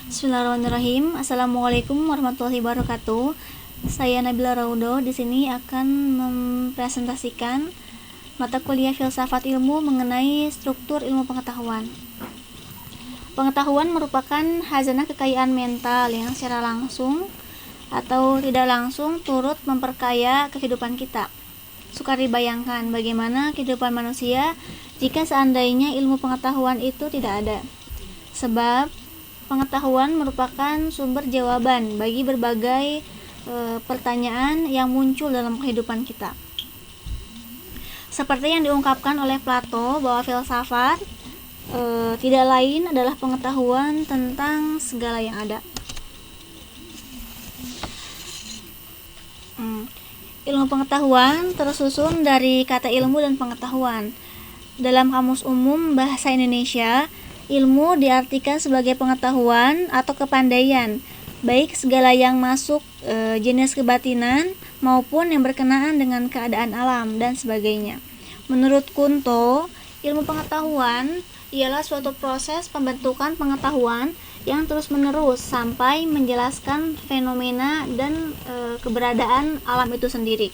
Bismillahirrahmanirrahim. Assalamualaikum warahmatullahi wabarakatuh. Saya Nabila Raudo di sini akan mempresentasikan mata kuliah filsafat ilmu mengenai struktur ilmu pengetahuan. Pengetahuan merupakan khazanah kekayaan mental yang secara langsung atau tidak langsung turut memperkaya kehidupan kita. Sukar dibayangkan bagaimana kehidupan manusia jika seandainya ilmu pengetahuan itu tidak ada. Sebab pengetahuan merupakan sumber jawaban bagi berbagai pertanyaan yang muncul dalam kehidupan kita. Seperti yang diungkapkan oleh Plato bahwa filsafat tidak lain adalah pengetahuan tentang segala yang ada. Ilmu pengetahuan tersusun dari kata ilmu dan pengetahuan. Dalam Kamus Umum Bahasa Indonesia, ilmu diartikan sebagai pengetahuan atau kepandaian, baik segala yang masuk jenis kebatinan maupun yang berkenaan dengan keadaan alam dan sebagainya. Menurut Kunto, ilmu pengetahuan ialah suatu proses pembentukan pengetahuan yang terus-menerus sampai menjelaskan fenomena dan keberadaan alam itu sendiri.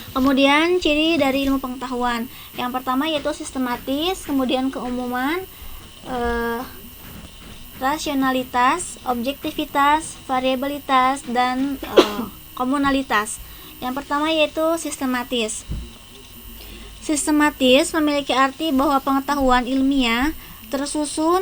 Kemudian ciri dari ilmu pengetahuan yang pertama yaitu sistematis, kemudian keumuman, rasionalitas, objektivitas, variabilitas, dan komunalitas. Yang pertama yaitu sistematis. Sistematis memiliki arti bahwa pengetahuan ilmiah tersusun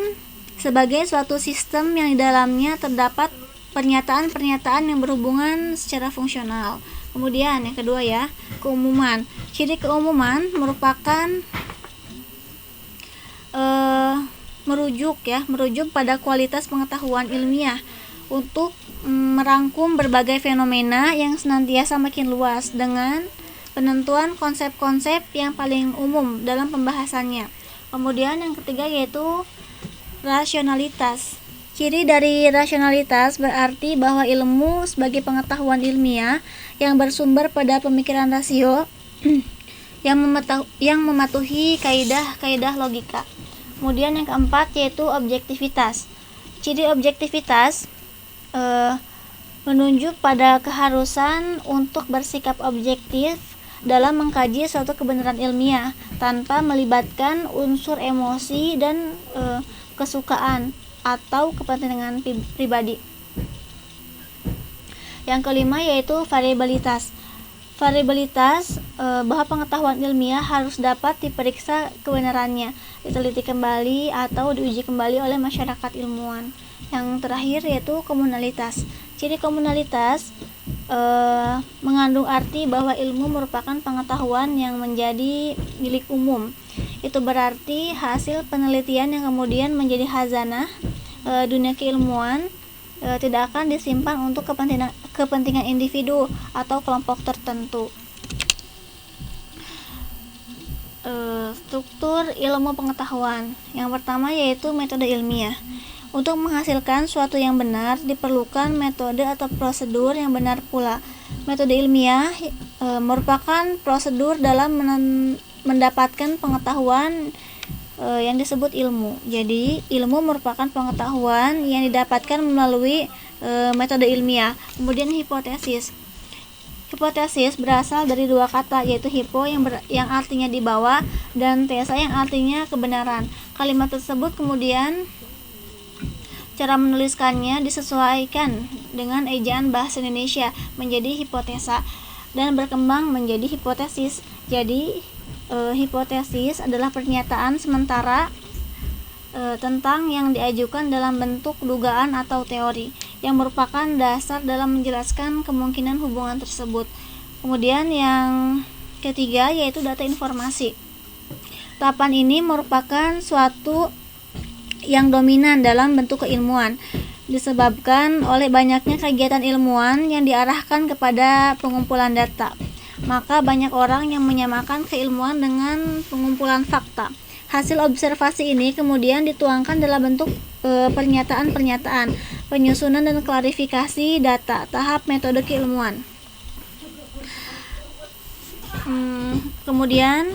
sebagai suatu sistem yang di dalamnya terdapat pernyataan-pernyataan yang berhubungan secara fungsional. Kemudian yang kedua ya, keumuman. Ciri keumuman merupakan merujuk pada kualitas pengetahuan ilmiah untuk merangkum berbagai fenomena yang senantiasa makin luas dengan penentuan konsep-konsep yang paling umum dalam pembahasannya. Kemudian yang ketiga yaitu rasionalitas. Ciri dari rasionalitas berarti bahwa ilmu sebagai pengetahuan ilmiah yang bersumber pada pemikiran rasio yang mematuhi kaidah-kaidah logika. Kemudian yang keempat yaitu objektivitas. Ciri objektivitas menunjuk pada keharusan untuk bersikap objektif dalam mengkaji suatu kebenaran ilmiah tanpa melibatkan unsur emosi dan kesukaan atau kepentingan pribadi. Yang kelima yaitu variabilitas. Variabilitas bahwa pengetahuan ilmiah harus dapat diperiksa kebenarannya, diteliti kembali atau diuji kembali oleh masyarakat ilmuwan. Yang terakhir yaitu komunalitas. Ciri komunalitas mengandung arti bahwa ilmu merupakan pengetahuan yang menjadi milik umum. Itu berarti hasil penelitian yang kemudian menjadi khazanah dunia keilmuan tidak akan disimpan untuk kepentingan individu atau kelompok tertentu. Struktur ilmu pengetahuan. Yang pertama yaitu metode ilmiah. Untuk menghasilkan suatu yang benar diperlukan metode atau prosedur yang benar pula. Metode ilmiah merupakan prosedur dalam mendapatkan pengetahuan yang disebut ilmu. Jadi ilmu merupakan pengetahuan yang didapatkan melalui metode ilmiah. Kemudian hipotesis. Hipotesis berasal dari dua kata yaitu hypo yang artinya di bawah dan tesa yang artinya kebenaran. Kalimat tersebut kemudian cara menuliskannya disesuaikan dengan ejaan bahasa Indonesia menjadi hipotesa dan berkembang menjadi hipotesis. Jadi hipotesis adalah pernyataan sementara tentang yang diajukan dalam bentuk dugaan atau teori yang merupakan dasar dalam menjelaskan kemungkinan hubungan tersebut. Kemudian yang ketiga yaitu data informasi. Tahapan ini merupakan suatu yang dominan dalam bentuk keilmuan disebabkan oleh banyaknya kegiatan ilmuwan yang diarahkan kepada pengumpulan data. Maka banyak orang yang menyamakan keilmuan dengan pengumpulan fakta. Hasil observasi ini kemudian dituangkan dalam bentuk pernyataan-pernyataan, penyusunan dan klarifikasi data, tahap metode keilmuan. Kemudian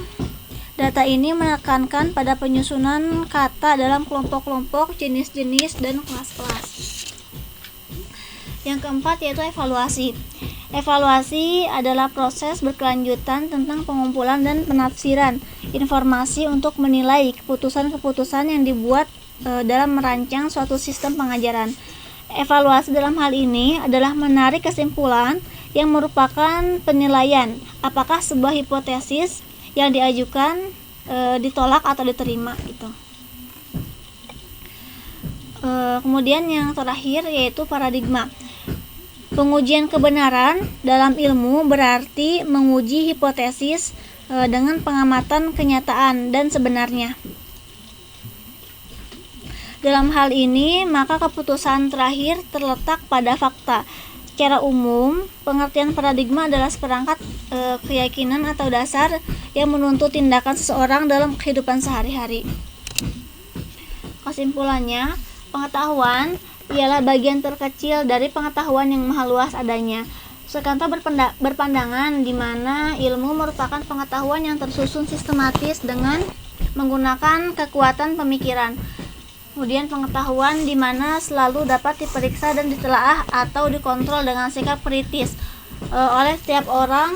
Data ini menekankan pada penyusunan kata dalam kelompok-kelompok, jenis-jenis, dan kelas-kelas. Yang keempat yaitu evaluasi. Evaluasi adalah proses berkelanjutan tentang pengumpulan dan penafsiran informasi untuk menilai keputusan-keputusan yang dibuat dalam merancang suatu sistem pengajaran. Evaluasi dalam hal ini adalah menarik kesimpulan yang merupakan penilaian apakah sebuah hipotesis yang diajukan ditolak atau diterima gitu. Kemudian yang terakhir yaitu paradigma. Pengujian kebenaran dalam ilmu berarti menguji hipotesis dengan pengamatan kenyataan dan sebenarnya. Dalam hal ini, maka keputusan terakhir terletak pada fakta. Secara umum, pengertian paradigma adalah seperangkat keyakinan atau dasar yang menuntut tindakan seseorang dalam kehidupan sehari-hari. Kesimpulannya, pengetahuan ialah bagian terkecil dari pengetahuan yang maha luas adanya. Sukanto berpandangan di mana ilmu merupakan pengetahuan yang tersusun sistematis dengan menggunakan kekuatan pemikiran. Kemudian pengetahuan di mana selalu dapat diperiksa dan ditelaah atau dikontrol dengan sikap kritis oleh setiap orang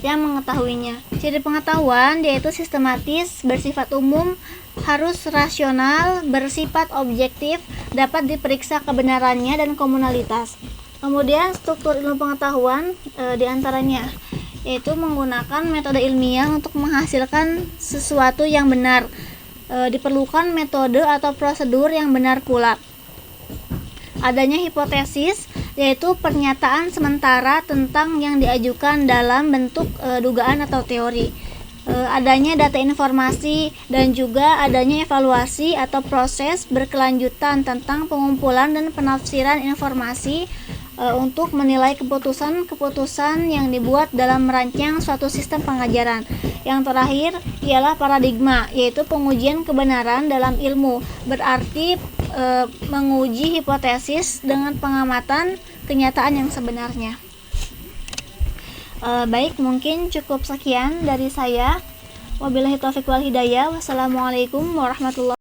yang mengetahuinya. Ciri pengetahuan yaitu sistematis, bersifat umum, harus rasional, bersifat objektif, dapat diperiksa kebenarannya dan komunalitas. Kemudian struktur ilmu pengetahuan diantaranya yaitu menggunakan metode ilmiah untuk menghasilkan sesuatu yang benar. Diperlukan metode atau prosedur yang benar pula. Adanya hipotesis yaitu pernyataan sementara tentang yang diajukan dalam bentuk dugaan atau teori. Adanya data informasi dan juga adanya evaluasi atau proses berkelanjutan tentang pengumpulan dan penafsiran informasi untuk menilai keputusan-keputusan yang dibuat dalam merancang suatu sistem pengajaran. Yang terakhir ialah paradigma, yaitu pengujian kebenaran dalam ilmu, berarti menguji hipotesis dengan pengamatan kenyataan yang sebenarnya. Baik, mungkin cukup sekian dari saya. Wabillahi taufiq wal hidayah. Wassalamualaikum warahmatullahi wabarakatuh.